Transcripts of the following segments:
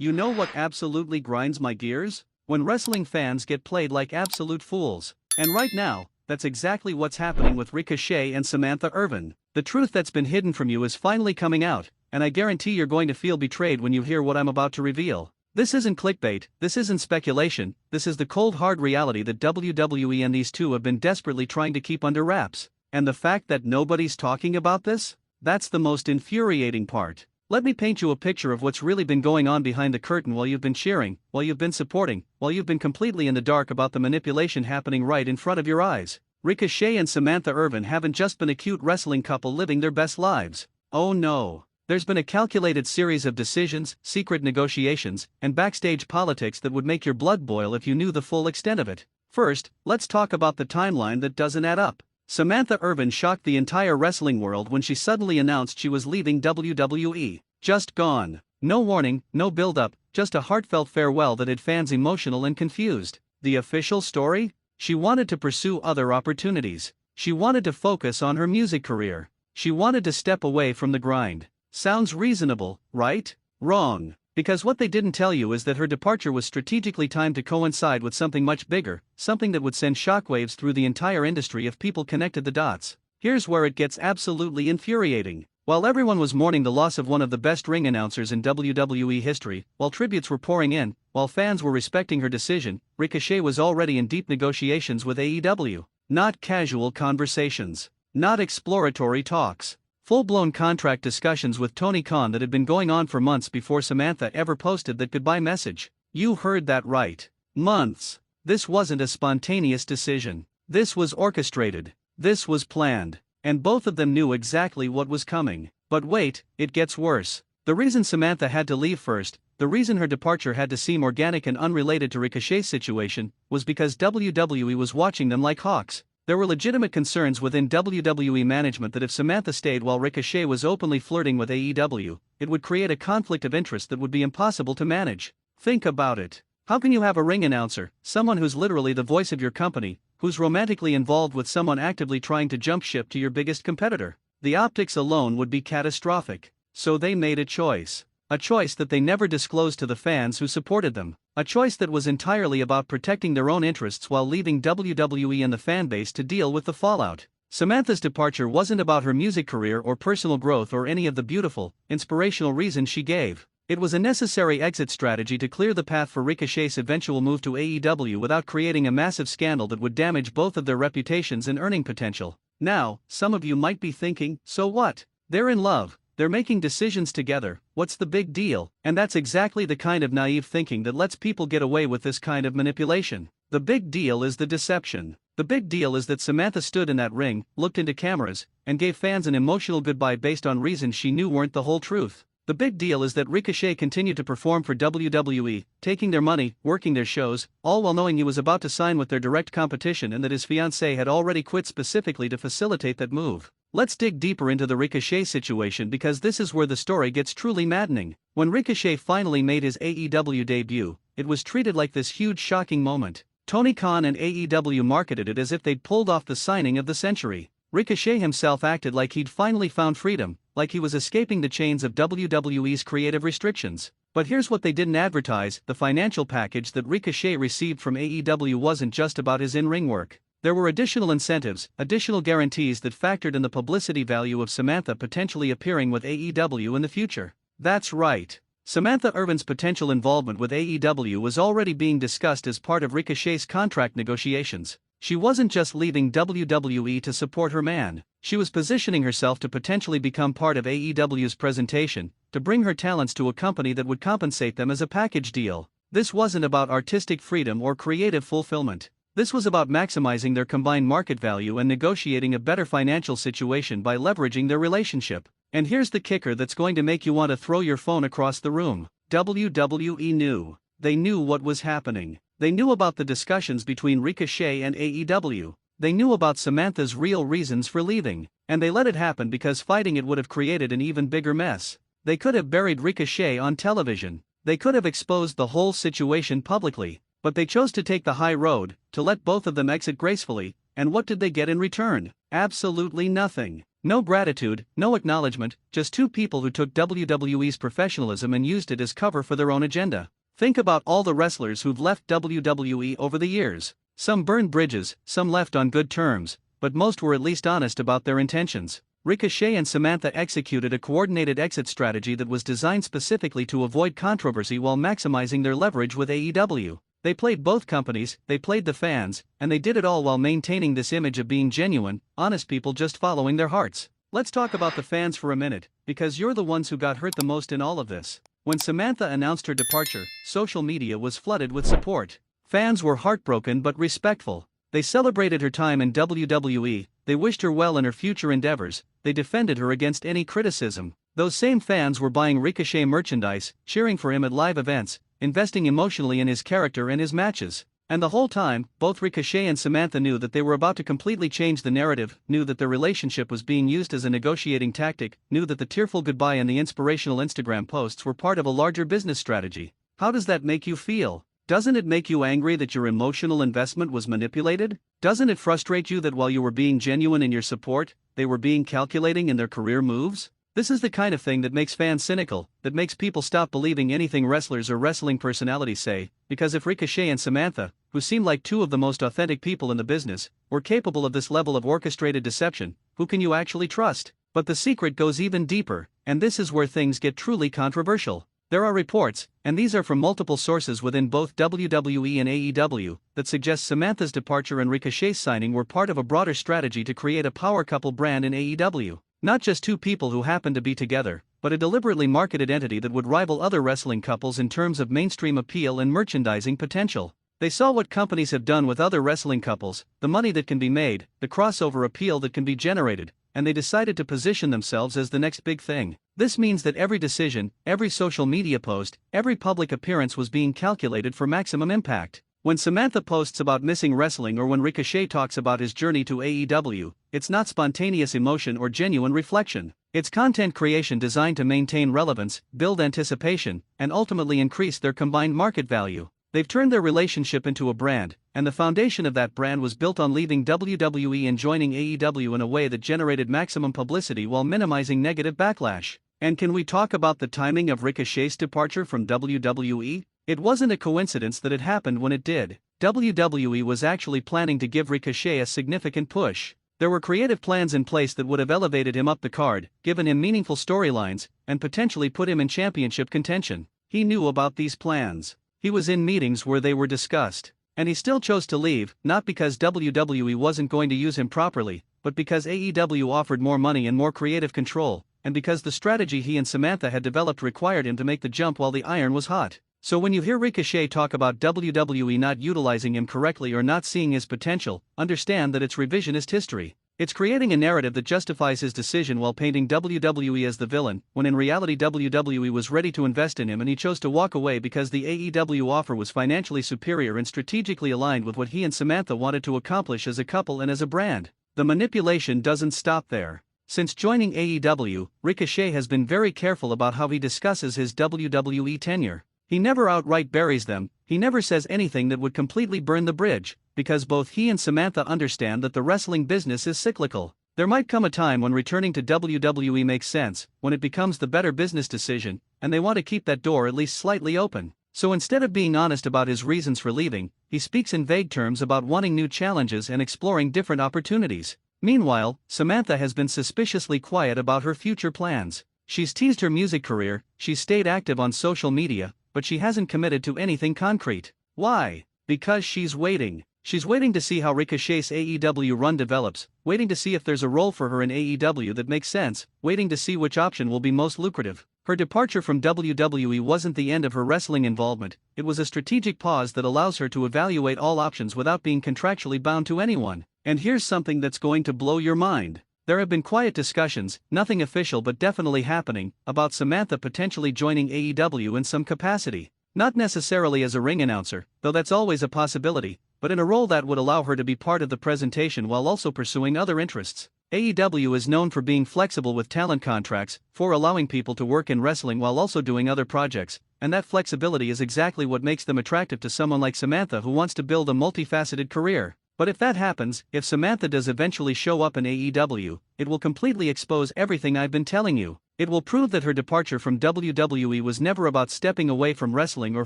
You know what absolutely grinds my gears? When wrestling fans get played like absolute fools. And right now, that's exactly what's happening with Ricochet and Samantha Irvin. The truth that's been hidden from you is finally coming out, and I guarantee you're going to feel betrayed when you hear what I'm about to reveal. This isn't clickbait, this isn't speculation, this is the cold hard reality that WWE and these two have been desperately trying to keep under wraps. And the fact that nobody's talking about this? That's the most infuriating part. Let me paint you a picture of what's really been going on behind the curtain while you've been cheering, while you've been supporting, while you've been completely in the dark about the manipulation happening right in front of your eyes. Ricochet and Samantha Irvin haven't just been a cute wrestling couple living their best lives. Oh no. There's been a calculated series of decisions, secret negotiations, and backstage politics that would make your blood boil if you knew the full extent of it. First, let's talk about the timeline that doesn't add up. Samantha Irvin shocked the entire wrestling world when she suddenly announced she was leaving WWE. Just gone. No warning, no build-up, just a heartfelt farewell that had fans emotional and confused. The official story? She wanted to pursue other opportunities. She wanted to focus on her music career. She wanted to step away from the grind. Sounds reasonable, right? Wrong. Because what they didn't tell you is that her departure was strategically timed to coincide with something much bigger, something that would send shockwaves through the entire industry if people connected the dots. Here's where it gets absolutely infuriating. While everyone was mourning the loss of one of the best ring announcers in WWE history, while tributes were pouring in, while fans were respecting her decision, Ricochet was already in deep negotiations with AEW. Not casual conversations. Not exploratory talks. Full-blown contract discussions with Tony Khan that had been going on for months before Samantha ever posted that goodbye message. You heard that right. Months. This wasn't a spontaneous decision. This was orchestrated. This was planned. And both of them knew exactly what was coming. But wait, it gets worse. The reason Samantha had to leave first, the reason her departure had to seem organic and unrelated to Ricochet's situation, was because WWE was watching them like hawks. There were legitimate concerns within WWE management that if Samantha stayed while Ricochet was openly flirting with AEW, it would create a conflict of interest that would be impossible to manage. Think about it. How can you have a ring announcer, someone who's literally the voice of your company, who's romantically involved with someone actively trying to jump ship to your biggest competitor? The optics alone would be catastrophic. So they made a choice. A choice that they never disclosed to the fans who supported them. A choice that was entirely about protecting their own interests while leaving WWE and the fanbase to deal with the fallout. Samantha's departure wasn't about her music career or personal growth or any of the beautiful, inspirational reasons she gave. It was a necessary exit strategy to clear the path for Ricochet's eventual move to AEW without creating a massive scandal that would damage both of their reputations and earning potential. Now, some of you might be thinking, so what? They're in love. They're making decisions together, what's the big deal? And that's exactly the kind of naive thinking that lets people get away with this kind of manipulation. The big deal is the deception. The big deal is that Samantha stood in that ring, looked into cameras, and gave fans an emotional goodbye based on reasons she knew weren't the whole truth. The big deal is that Ricochet continued to perform for WWE, taking their money, working their shows, all while knowing he was about to sign with their direct competition and that his fiancée had already quit specifically to facilitate that move. Let's dig deeper into the Ricochet situation because this is where the story gets truly maddening. When Ricochet finally made his AEW debut, it was treated like this huge shocking moment. Tony Khan and AEW marketed it as if they'd pulled off the signing of the century. Ricochet himself acted like he'd finally found freedom, like he was escaping the chains of WWE's creative restrictions. But here's what they didn't advertise: the financial package that Ricochet received from AEW wasn't just about his in-ring work. There were additional incentives, additional guarantees that factored in the publicity value of Samantha potentially appearing with AEW in the future. That's right. Samantha Irvin's potential involvement with AEW was already being discussed as part of Ricochet's contract negotiations. She wasn't just leaving WWE to support her man. She was positioning herself to potentially become part of AEW's presentation, to bring her talents to a company that would compensate them as a package deal. This wasn't about artistic freedom or creative fulfillment. This was about maximizing their combined market value and negotiating a better financial situation by leveraging their relationship. And here's the kicker that's going to make you want to throw your phone across the room. WWE knew. They knew what was happening. They knew about the discussions between Ricochet and AEW. They knew about Samantha's real reasons for leaving. And they let it happen because fighting it would have created an even bigger mess. They could have buried Ricochet on television. They could have exposed the whole situation publicly. But they chose to take the high road, to let both of them exit gracefully, and what did they get in return? Absolutely nothing. No gratitude, no acknowledgement, just two people who took WWE's professionalism and used it as cover for their own agenda. Think about all the wrestlers who've left WWE over the years. Some burned bridges, some left on good terms, but most were at least honest about their intentions. Ricochet and Samantha executed a coordinated exit strategy that was designed specifically to avoid controversy while maximizing their leverage with AEW. They played both companies, they played the fans, and they did it all while maintaining this image of being genuine, honest people just following their hearts. Let's talk about the fans for a minute, because you're the ones who got hurt the most in all of this. When Samantha announced her departure, social media was flooded with support. Fans were heartbroken but respectful. They celebrated her time in WWE, they wished her well in her future endeavors, they defended her against any criticism. Those same fans were buying Ricochet merchandise, cheering for him at live events, investing emotionally in his character and his matches. And the whole time, both Ricochet and Samantha knew that they were about to completely change the narrative, knew that their relationship was being used as a negotiating tactic, knew that the tearful goodbye and the inspirational Instagram posts were part of a larger business strategy. How does that make you feel? Doesn't it make you angry that your emotional investment was manipulated? Doesn't it frustrate you that while you were being genuine in your support, they were being calculating in their career moves? This is the kind of thing that makes fans cynical, that makes people stop believing anything wrestlers or wrestling personalities say, because if Ricochet and Samantha, who seem like two of the most authentic people in the business, were capable of this level of orchestrated deception, who can you actually trust? But the secret goes even deeper, and this is where things get truly controversial. There are reports, and these are from multiple sources within both WWE and AEW, that suggest Samantha's departure and Ricochet's signing were part of a broader strategy to create a power couple brand in AEW. Not just two people who happened to be together, but a deliberately marketed entity that would rival other wrestling couples in terms of mainstream appeal and merchandising potential. They saw what companies have done with other wrestling couples, the money that can be made, the crossover appeal that can be generated, and they decided to position themselves as the next big thing. This means that every decision, every social media post, every public appearance was being calculated for maximum impact. When Samantha posts about missing wrestling or when Ricochet talks about his journey to AEW, it's not spontaneous emotion or genuine reflection. It's content creation designed to maintain relevance, build anticipation, and ultimately increase their combined market value. They've turned their relationship into a brand, and the foundation of that brand was built on leaving WWE and joining AEW in a way that generated maximum publicity while minimizing negative backlash. And can we talk about the timing of Ricochet's departure from WWE? It wasn't a coincidence that it happened when it did. WWE was actually planning to give Ricochet a significant push. There were creative plans in place that would have elevated him up the card, given him meaningful storylines, and potentially put him in championship contention. He knew about these plans. He was in meetings where they were discussed. And he still chose to leave, not because WWE wasn't going to use him properly, but because AEW offered more money and more creative control, and because the strategy he and Samantha had developed required him to make the jump while the iron was hot. So when you hear Ricochet talk about WWE not utilizing him correctly or not seeing his potential, understand that it's revisionist history. It's creating a narrative that justifies his decision while painting WWE as the villain, when in reality WWE was ready to invest in him and he chose to walk away because the AEW offer was financially superior and strategically aligned with what he and Samantha wanted to accomplish as a couple and as a brand. The manipulation doesn't stop there. Since joining AEW, Ricochet has been very careful about how he discusses his WWE tenure. He never outright buries them, he never says anything that would completely burn the bridge, because both he and Samantha understand that the wrestling business is cyclical. There might come a time when returning to WWE makes sense, when it becomes the better business decision, and they want to keep that door at least slightly open. So instead of being honest about his reasons for leaving, he speaks in vague terms about wanting new challenges and exploring different opportunities. Meanwhile, Samantha has been suspiciously quiet about her future plans. She's teased her music career, she's stayed active on social media, but she hasn't committed to anything concrete. Why? Because she's waiting. She's waiting to see how Ricochet's AEW run develops, waiting to see if there's a role for her in AEW that makes sense, waiting to see which option will be most lucrative. Her departure from WWE wasn't the end of her wrestling involvement, it was a strategic pause that allows her to evaluate all options without being contractually bound to anyone. And here's something that's going to blow your mind. There have been quiet discussions, nothing official but definitely happening, about Samantha potentially joining AEW in some capacity. Not necessarily as a ring announcer, though that's always a possibility, but in a role that would allow her to be part of the presentation while also pursuing other interests. AEW is known for being flexible with talent contracts, for allowing people to work in wrestling while also doing other projects, and that flexibility is exactly what makes them attractive to someone like Samantha who wants to build a multifaceted career. But if that happens, if Samantha does eventually show up in AEW, it will completely expose everything I've been telling you. It will prove that her departure from WWE was never about stepping away from wrestling or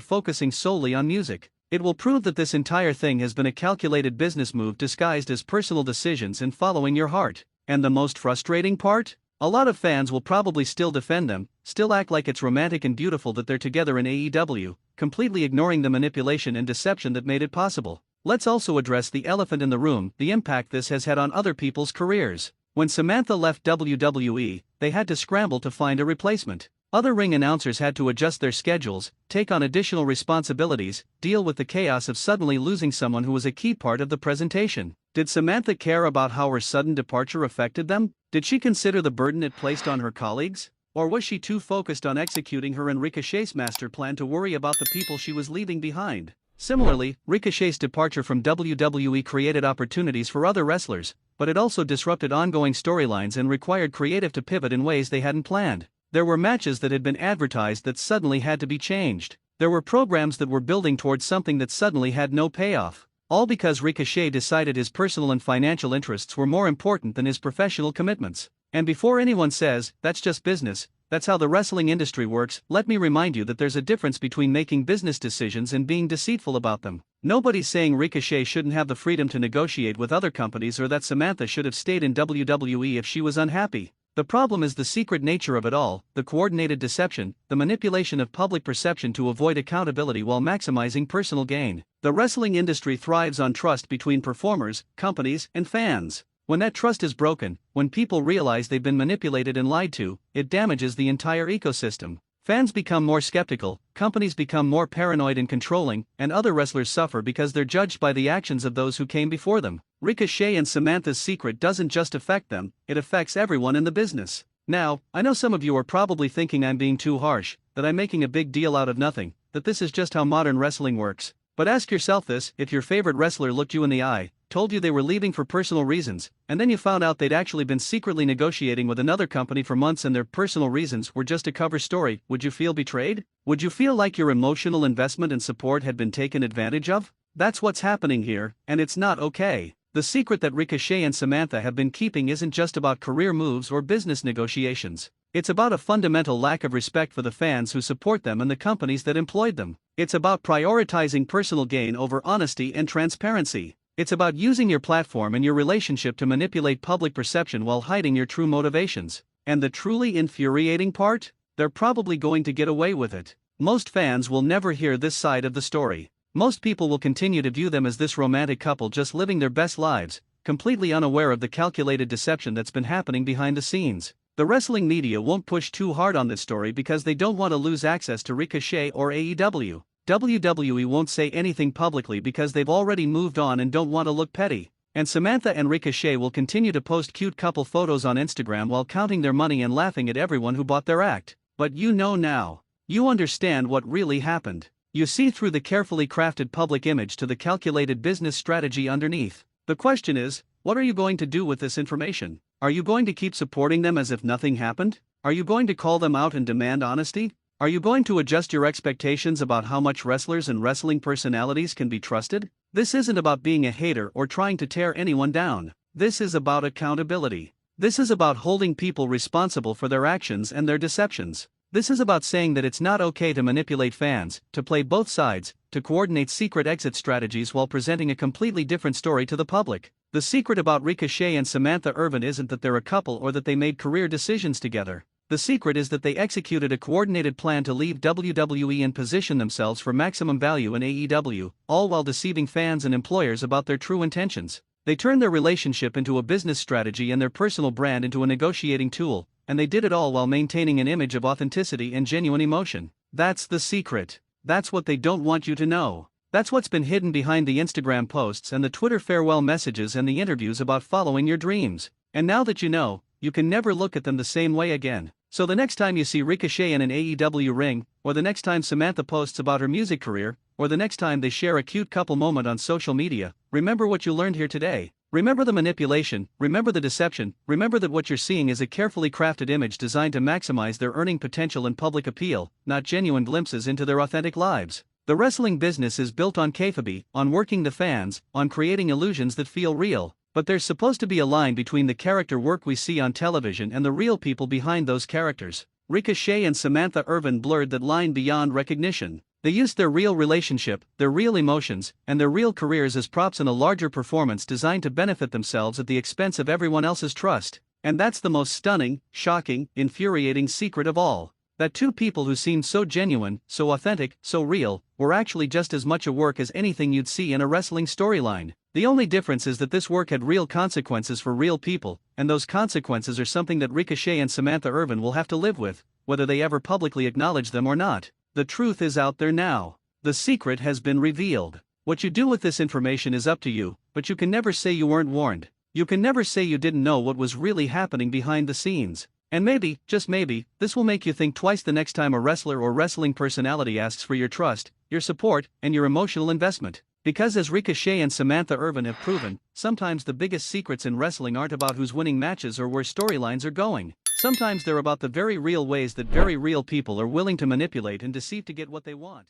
focusing solely on music. It will prove that this entire thing has been a calculated business move disguised as personal decisions and following your heart. And the most frustrating part? A lot of fans will probably still defend them, still act like it's romantic and beautiful that they're together in AEW, completely ignoring the manipulation and deception that made it possible. Let's also address the elephant in the room, the impact this has had on other people's careers. When Samantha left WWE, they had to scramble to find a replacement. Other ring announcers had to adjust their schedules, take on additional responsibilities, deal with the chaos of suddenly losing someone who was a key part of the presentation. Did Samantha care about how her sudden departure affected them? Did she consider the burden it placed on her colleagues? Or was she too focused on executing her and Ricochet's master plan to worry about the people she was leaving behind? Similarly, Ricochet's departure from WWE created opportunities for other wrestlers, but it also disrupted ongoing storylines and required creative to pivot in ways they hadn't planned. There were matches that had been advertised that suddenly had to be changed. There were programs that were building towards something that suddenly had no payoff. All because Ricochet decided his personal and financial interests were more important than his professional commitments. And before anyone says, that's just business, that's how the wrestling industry works, let me remind you that there's a difference between making business decisions and being deceitful about them. Nobody's saying Ricochet shouldn't have the freedom to negotiate with other companies or that Samantha should have stayed in WWE if she was unhappy. The problem is the secret nature of it all, the coordinated deception, the manipulation of public perception to avoid accountability while maximizing personal gain. The wrestling industry thrives on trust between performers, companies, and fans. When that trust is broken, when people realize they've been manipulated and lied to, it damages the entire ecosystem. Fans become more skeptical, companies become more paranoid and controlling, and other wrestlers suffer because they're judged by the actions of those who came before them. Ricochet and Samantha's secret doesn't just affect them, it affects everyone in the business. Now, I know some of you are probably thinking I'm being too harsh, that I'm making a big deal out of nothing, that this is just how modern wrestling works. But ask yourself this: if your favorite wrestler looked you in the eye, told you they were leaving for personal reasons, and then you found out they'd actually been secretly negotiating with another company for months and their personal reasons were just a cover story, would you feel betrayed? Would you feel like your emotional investment and support had been taken advantage of? That's what's happening here, and it's not okay. The secret that Ricochet and Samantha have been keeping isn't just about career moves or business negotiations. It's about a fundamental lack of respect for the fans who support them and the companies that employed them. It's about prioritizing personal gain over honesty and transparency. It's about using your platform and your relationship to manipulate public perception while hiding your true motivations. And the truly infuriating part? They're probably going to get away with it. Most fans will never hear this side of the story. Most people will continue to view them as this romantic couple just living their best lives, completely unaware of the calculated deception that's been happening behind the scenes. The wrestling media won't push too hard on this story because they don't want to lose access to Ricochet or AEW. WWE won't say anything publicly because they've already moved on and don't want to look petty. And Samantha and Ricochet will continue to post cute couple photos on Instagram while counting their money and laughing at everyone who bought their act. But you know now. You understand what really happened. You see through the carefully crafted public image to the calculated business strategy underneath. The question is, what are you going to do with this information? Are you going to keep supporting them as if nothing happened? Are you going to call them out and demand honesty? Are you going to adjust your expectations about how much wrestlers and wrestling personalities can be trusted? This isn't about being a hater or trying to tear anyone down. This is about accountability. This is about holding people responsible for their actions and their deceptions. This is about saying that it's not okay to manipulate fans, to play both sides, to coordinate secret exit strategies while presenting a completely different story to the public. The secret about Ricochet and Samantha Irvin isn't that they're a couple or that they made career decisions together. The secret is that they executed a coordinated plan to leave WWE and position themselves for maximum value in AEW, all while deceiving fans and employers about their true intentions. They turned their relationship into a business strategy and their personal brand into a negotiating tool, and they did it all while maintaining an image of authenticity and genuine emotion. That's the secret. That's what they don't want you to know. That's what's been hidden behind the Instagram posts and the Twitter farewell messages and the interviews about following your dreams. And now that you know, you can never look at them the same way again. So the next time you see Ricochet in an AEW ring, or the next time Samantha posts about her music career, or the next time they share a cute couple moment on social media, remember what you learned here today. Remember the manipulation, remember the deception, remember that what you're seeing is a carefully crafted image designed to maximize their earning potential and public appeal, not genuine glimpses into their authentic lives. The wrestling business is built on kayfabe, on working the fans, on creating illusions that feel real, but there's supposed to be a line between the character work we see on television and the real people behind those characters. Ricochet and Samantha Irvin blurred that line beyond recognition. They used their real relationship, their real emotions, and their real careers as props in a larger performance designed to benefit themselves at the expense of everyone else's trust. And that's the most stunning, shocking, infuriating secret of all. That two people who seemed so genuine, so authentic, so real, were actually just as much a work as anything you'd see in a wrestling storyline. The only difference is that this work had real consequences for real people, and those consequences are something that Ricochet and Samantha Irvin will have to live with, whether they ever publicly acknowledge them or not. The truth is out there now. The secret has been revealed. What you do with this information is up to you, but you can never say you weren't warned. You can never say you didn't know what was really happening behind the scenes. And maybe, just maybe, this will make you think twice the next time a wrestler or wrestling personality asks for your trust, your support, and your emotional investment. Because as Ricochet and Samantha Irvin have proven, sometimes the biggest secrets in wrestling aren't about who's winning matches or where storylines are going. Sometimes they're about the very real ways that very real people are willing to manipulate and deceive to get what they want.